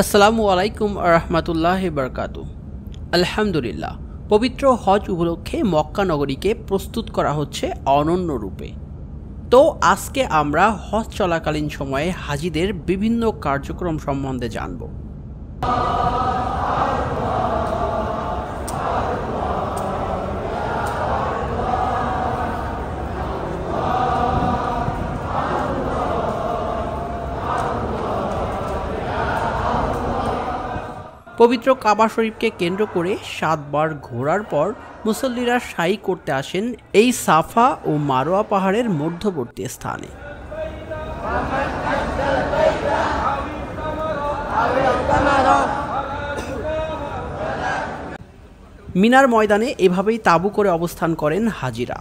আসসালামু আলাইকুম রহমতুল্লাহি বারকাতু। আলহামদুলিল্লাহ, পবিত্র হজ উপলক্ষে মক্কা নগরীকে প্রস্তুত করা হচ্ছে অনন্য রূপে। তো আজকে আমরা হজ চলাকালীন সময়ে হাজিদের বিভিন্ন কার্যক্রম সম্বন্ধে জানব। পবিত্র কাবা শরীফকে কেন্দ্র করে 7 বার ঘোরার পর মুসল্লিরা সাই করতে আসেন এই সাফা ও মারোয়া পাহাড়ের মধ্যবর্তী স্থানে। মিনার ময়দানে এভাবেই তাঁবু করে অবস্থান করেন হাজিরা।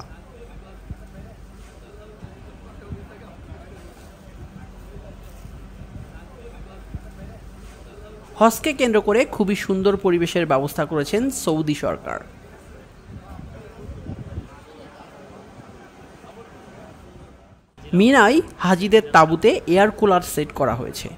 হজকে কেন্দ্র করে খুবই সুন্দর পরিবেশের ব্যবস্থা করেছেন সৌদি সরকার। মিনায় হাজিদের তাঁবুতে এয়ার কুলার সেট করা হয়েছে।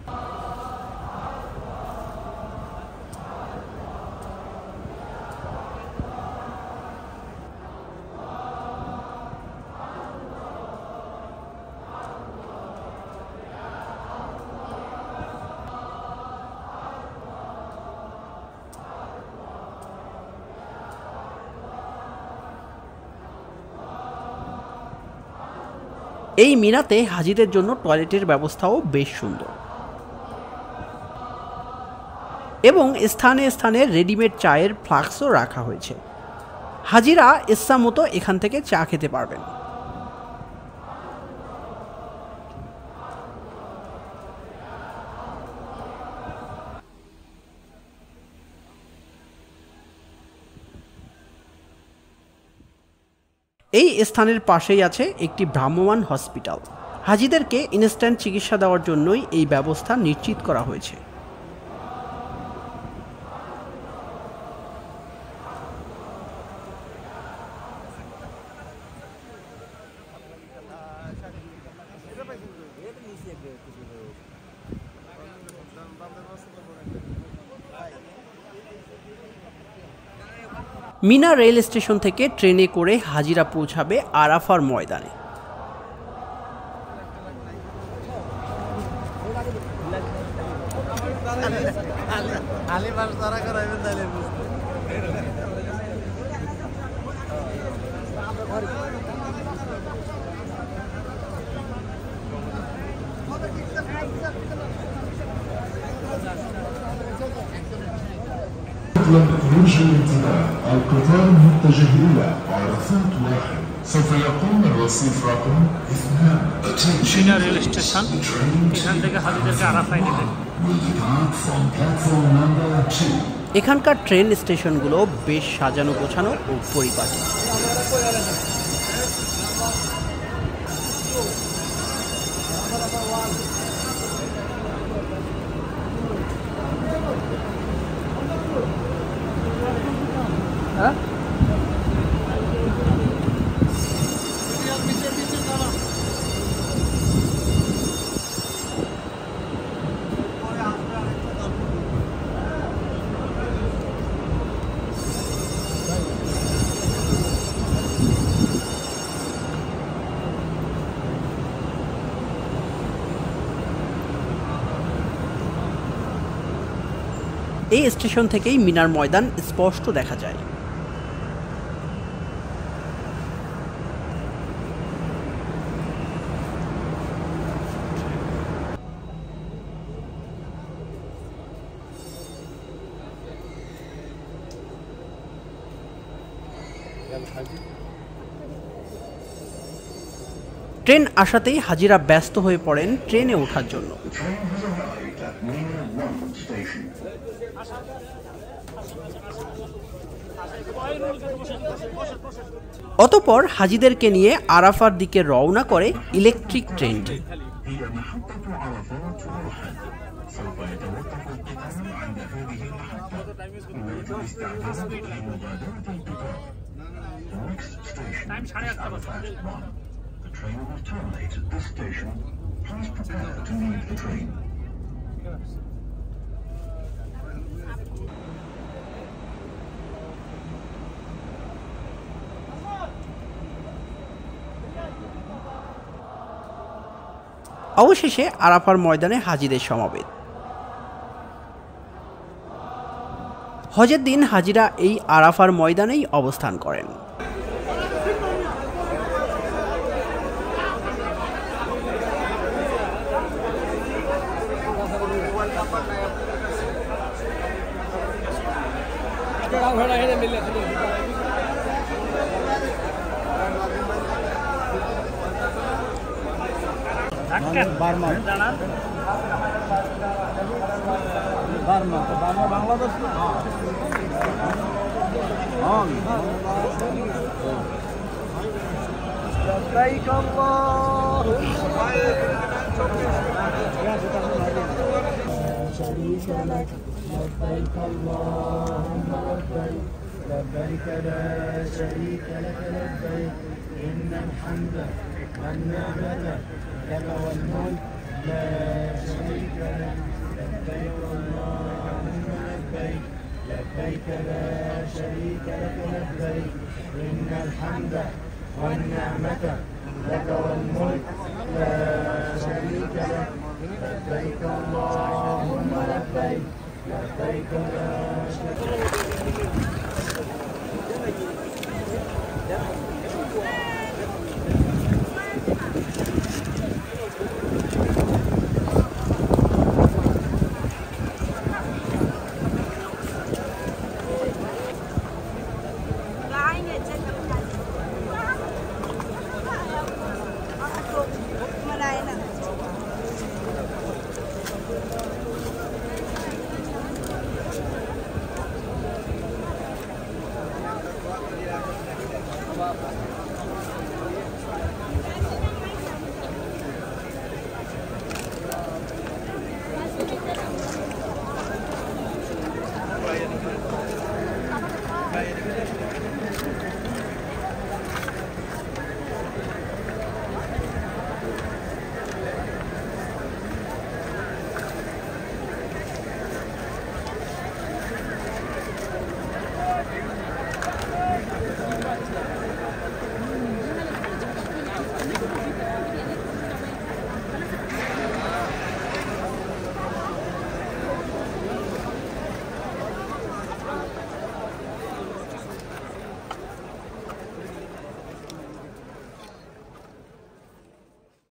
এই মিনাতে হাজিদের জন্য টয়লেটের ব্যবস্থাও বেশ সুন্দর এবং স্থানে স্থানে রেডিমেড চায়ের ফ্লাস্কও রাখা হয়েছে। হাজিরা ইচ্ছা মতো এখান থেকে চা খেতে পারবেন। এই স্থানের পাশেই আছে একটি ভ্রাম্যমাণ হসপিটাল। হাজিদেরকে ইনস্ট্যান্ট চিকিৎসা দেওয়ার জন্যই এই ব্যবস্থা নিশ্চিত করা হয়েছে। মিনা রেল স্টেশন থেকে ট্রেনে করে হাজিরা পৌঁছাবে আরাফার ময়দানে। يرجى الانتباه، القطار متجه إلى عرفات 1. سوف يقوم الرصيف رقم 2. মিনা রেল স্টেশন, এখান থেকে হাজিদেরকে আরাফায় নেবে। এখানকার ট্রেন স্টেশনগুলো বেশ সাজানো গোছানো ও পরিপাটি। এই স্টেশন থেকেই মিনার ময়দান স্পষ্ট দেখা যায়। ট্রেন আসাতেই হাজিরা ব্যস্ত হয়ে পড়েন ট্রেনে ওঠার জন্য। অতঃপর হাজিদেরকে নিয়ে আরাফার দিকে রওনা করে ইলেকট্রিক ট্রেনটি। Time 8:30। train will terminate at this station. Please prepare to leave the train. অবশেষে আরাফার ময়দানে হাজিদের সমাবেত। হজের দিন হাজিরা এই আরাফার ময়দানেই অবস্থান করেন। বাংলাদেশ شريك لك لبيك اللهم لبيك لبيك لا شريك لك لبيك إن الحمد والنعمة لك والملك لا شريك لك لبيك اللهم لبيك لبيك لا شريك لك لبيك إن الحمد والنعمة لك والملك لا شريك لك لبيك اللهم لبيك لبيك لا شريك لك